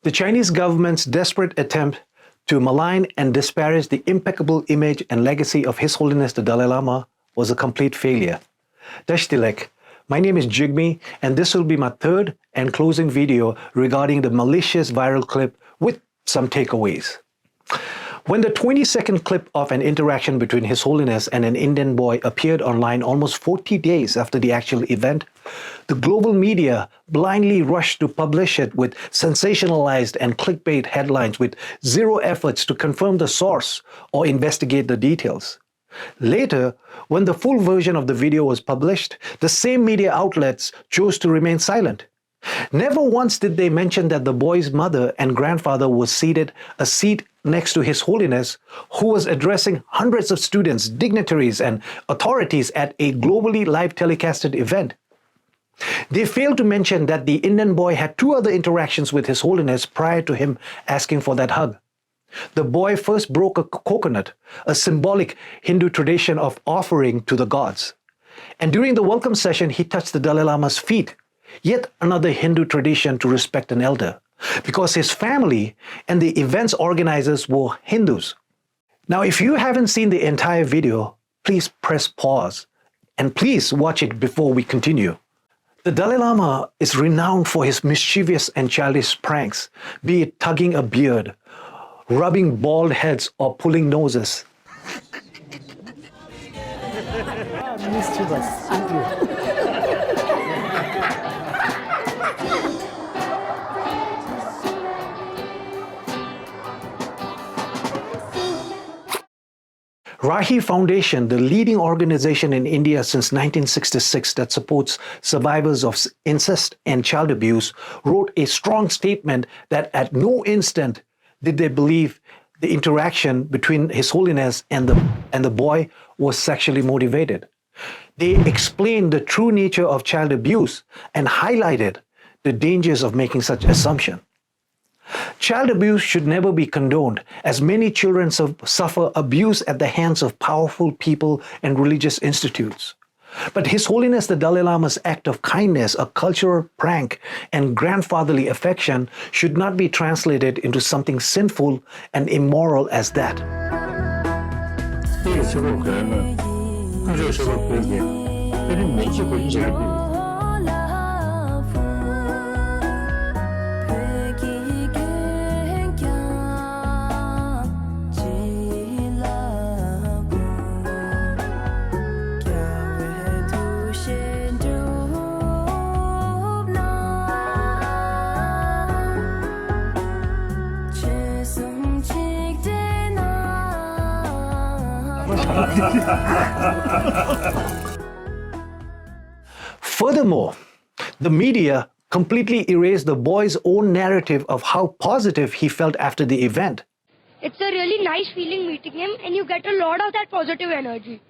The Chinese government's desperate attempt to malign and disparage the impeccable image and legacy of His Holiness the Dalai Lama was a complete failure. Dashtilek, my name is Jigme, and this will be my third and closing video regarding the malicious viral clip with some takeaways. When the 20-second clip of an interaction between His Holiness and an Indian boy appeared online almost 40 days after the actual event, the global media blindly rushed to publish it with sensationalized and clickbait headlines with zero efforts to confirm the source or investigate the details. Later, when the full version of the video was published, the same media outlets chose to remain silent. Never once did they mention that the boy's mother and grandfather was seated a seat next to His Holiness, who was addressing hundreds of students, dignitaries, and authorities at a globally live telecasted event. They failed to mention that the Indian boy had two other interactions with His Holiness prior to him asking for that hug. The boy first broke a coconut, a symbolic Hindu tradition of offering to the gods. And during the welcome session, he touched the Dalai Lama's feet, yet another Hindu tradition to respect an elder, because his family and the event's organizers were Hindus. Now, if you haven't seen the entire video, please press pause and please watch it before we continue. The Dalai Lama is renowned for his mischievous and childish pranks, be it tugging a beard, rubbing bald heads, or pulling noses. Mischievous, aren't you? Rahi Foundation, the leading organization in India since 1966 that supports survivors of incest and child abuse, wrote a strong statement that at no instant did they believe the interaction between His Holiness and the boy was sexually motivated. They explained the true nature of child abuse and highlighted the dangers of making such assumption. Child abuse should never be condoned, as many children suffer abuse at the hands of powerful people and religious institutes. But His Holiness the Dalai Lama's act of kindness, a cultural prank, and grandfatherly affection should not be translated into something sinful and immoral as that. Furthermore, the media completely erased the boy's own narrative of how positive he felt after the event. It's a really nice feeling meeting him, and you get a lot of that positive energy.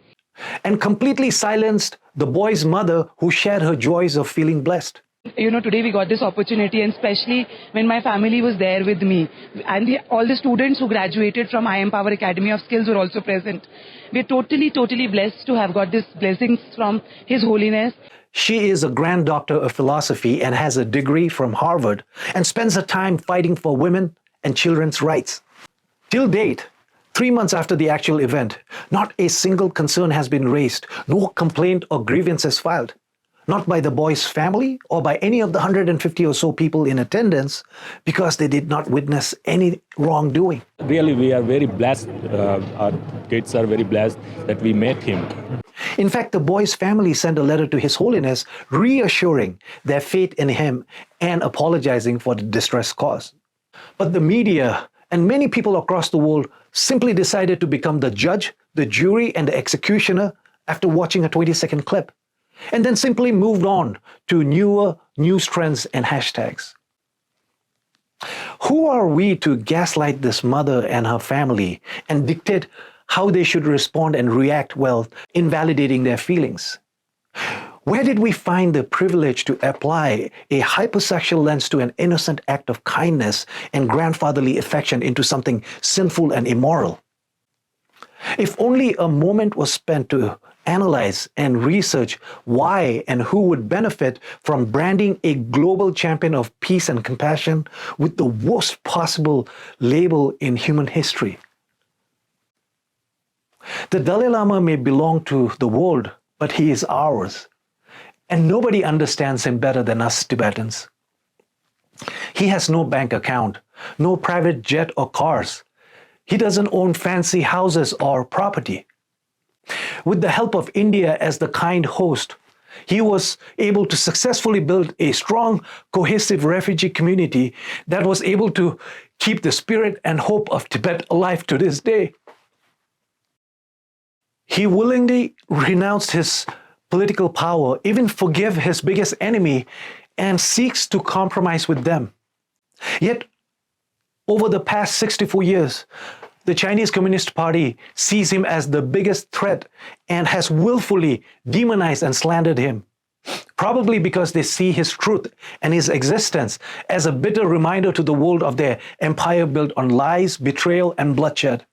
And completely silenced the boy's mother, who shared her joys of feeling blessed. Today we got this opportunity, and especially when my family was there with me, and all the students who graduated from I Empower Academy of Skills were also present. We're totally blessed to have got this blessings from His Holiness. She is a Grand Doctor of Philosophy and has a degree from Harvard, and spends her time fighting for women and children's rights. Till date, 3 months after the actual event, not a single concern has been raised, no complaint or grievances filed. Not by the boy's family or by any of the 150 or so people in attendance, because they did not witness any wrongdoing. Really, we are very blessed. Our kids are very blessed that we met him. In fact, the boy's family sent a letter to His Holiness reassuring their faith in him and apologizing for the distress caused. But the media and many people across the world simply decided to become the judge, the jury, and the executioner after watching a 20-second clip, and then simply moved on to newer news trends and hashtags. Who are we to gaslight this mother and her family and dictate how they should respond and react while invalidating their feelings? Where did we find the privilege to apply a hypersexual lens to an innocent act of kindness and grandfatherly affection into something sinful and immoral? If only a moment was spent to analyze and research why and who would benefit from branding a global champion of peace and compassion with the worst possible label in human history. The Dalai Lama may belong to the world, but he is ours. And nobody understands him better than us Tibetans. He has no bank account, no private jet or cars. He doesn't own fancy houses or property. With the help of India as the kind host, he was able to successfully build a strong, cohesive refugee community that was able to keep the spirit and hope of Tibet alive to this day. He willingly renounced his political power, even forgave his biggest enemy, and seeks to compromise with them. Yet, over the past 64 years, the Chinese Communist Party sees him as the biggest threat and has willfully demonized and slandered him, probably because they see his truth and his existence as a bitter reminder to the world of their empire built on lies, betrayal, and bloodshed.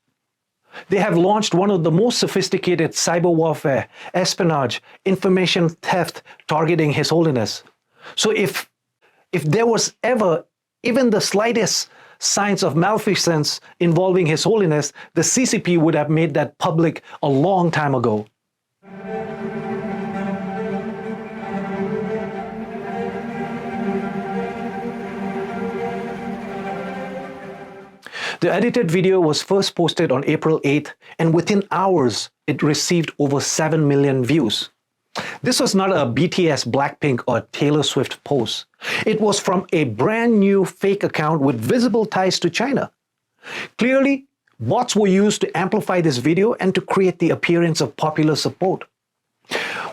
They have launched one of the most sophisticated cyber warfare, espionage, information theft targeting His Holiness. So if there was ever even the slightest signs of malfeasance involving His Holiness, the CCP would have made that public a long time ago. The edited video was first posted on April 8th, and within hours, it received over 7 million views. This was not a BTS, Blackpink, or Taylor Swift post. It was from a brand new fake account with visible ties to China. Clearly, bots were used to amplify this video and to create the appearance of popular support.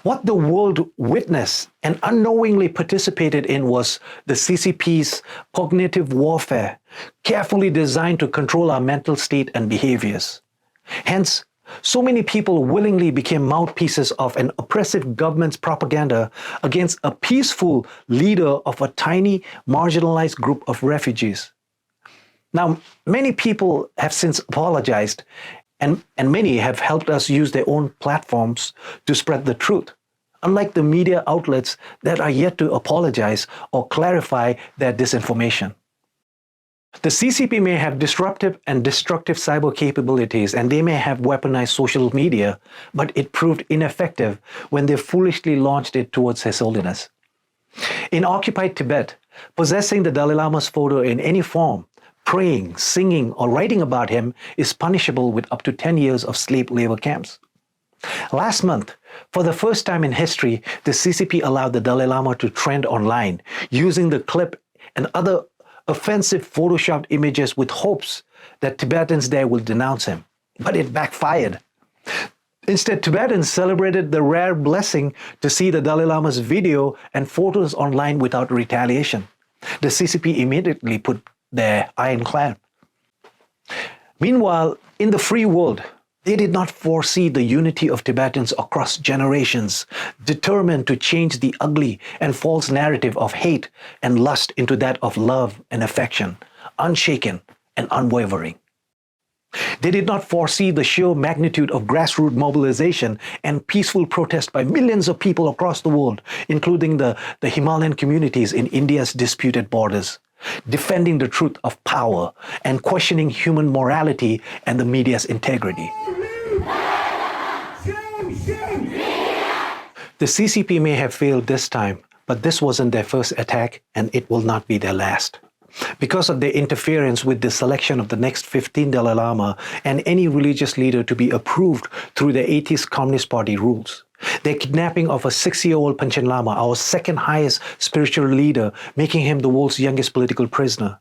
What the world witnessed and unknowingly participated in was the CCP's cognitive warfare, carefully designed to control our mental state and behaviors. Hence, so many people willingly became mouthpieces of an oppressive government's propaganda against a peaceful leader of a tiny, marginalized group of refugees. Now, many people have since apologized, and many have helped us use their own platforms to spread the truth, unlike the media outlets that are yet to apologize or clarify their disinformation. The CCP may have disruptive and destructive cyber capabilities, and they may have weaponized social media, but it proved ineffective when they foolishly launched it towards His Holiness. In occupied Tibet, possessing the Dalai Lama's photo in any form, praying, singing, or writing about him is punishable with up to 10 years of slave labor camps. Last month, for the first time in history, the CCP allowed the Dalai Lama to trend online, using the clip and other offensive photoshopped images with hopes that Tibetans there will denounce him. But it backfired. Instead, Tibetans celebrated the rare blessing to see the Dalai Lama's video and photos online without retaliation. The CCP immediately put their ironclad. Meanwhile, in the free world, they did not foresee the unity of Tibetans across generations, determined to change the ugly and false narrative of hate and lust into that of love and affection, unshaken and unwavering. They did not foresee the sheer magnitude of grassroots mobilization and peaceful protest by millions of people across the world, including the Himalayan communities in India's disputed borders, defending the truth of power and questioning human morality and the media's integrity. The CCP may have failed this time, but this wasn't their first attack, and it will not be their last. Because of their interference with the selection of the next 15 Dalai Lama and any religious leader to be approved through the atheist Communist Party rules, their kidnapping of a 6-year-old Panchen Lama, our second highest spiritual leader, making him the world's youngest political prisoner,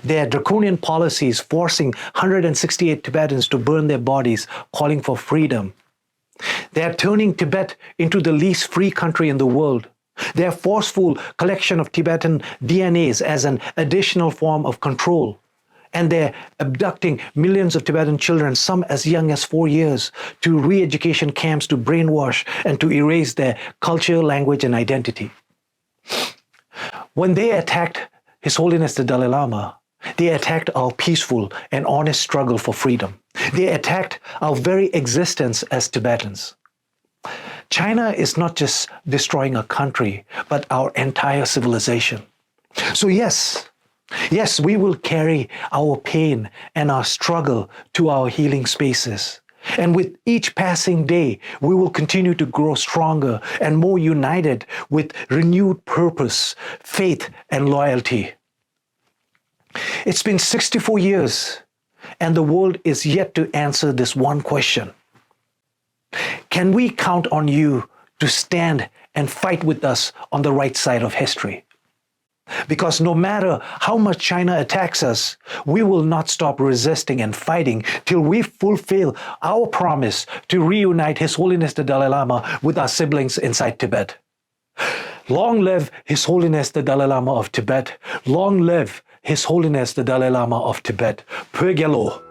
their draconian policies forcing 168 Tibetans to burn their bodies, calling for freedom, they are turning Tibet into the least free country in the world. Their forceful collection of Tibetan DNAs as an additional form of control. And they're abducting millions of Tibetan children, some as young as 4 years, to re-education camps to brainwash and to erase their culture, language, and identity. When they attacked His Holiness the Dalai Lama, they attacked our peaceful and honest struggle for freedom. They attacked our very existence as Tibetans. China is not just destroying a country, but our entire civilization. So yes, we will carry our pain and our struggle to our healing spaces. And with each passing day, we will continue to grow stronger and more united with renewed purpose, faith, and loyalty. It's been 64 years, and the world is yet to answer this one question. Can we count on you to stand and fight with us on the right side of history? Because no matter how much China attacks us, we will not stop resisting and fighting till we fulfill our promise to reunite His Holiness the Dalai Lama with our siblings inside Tibet. Long live His Holiness the Dalai Lama of Tibet. Long live His Holiness the Dalai Lama of Tibet. Phayul.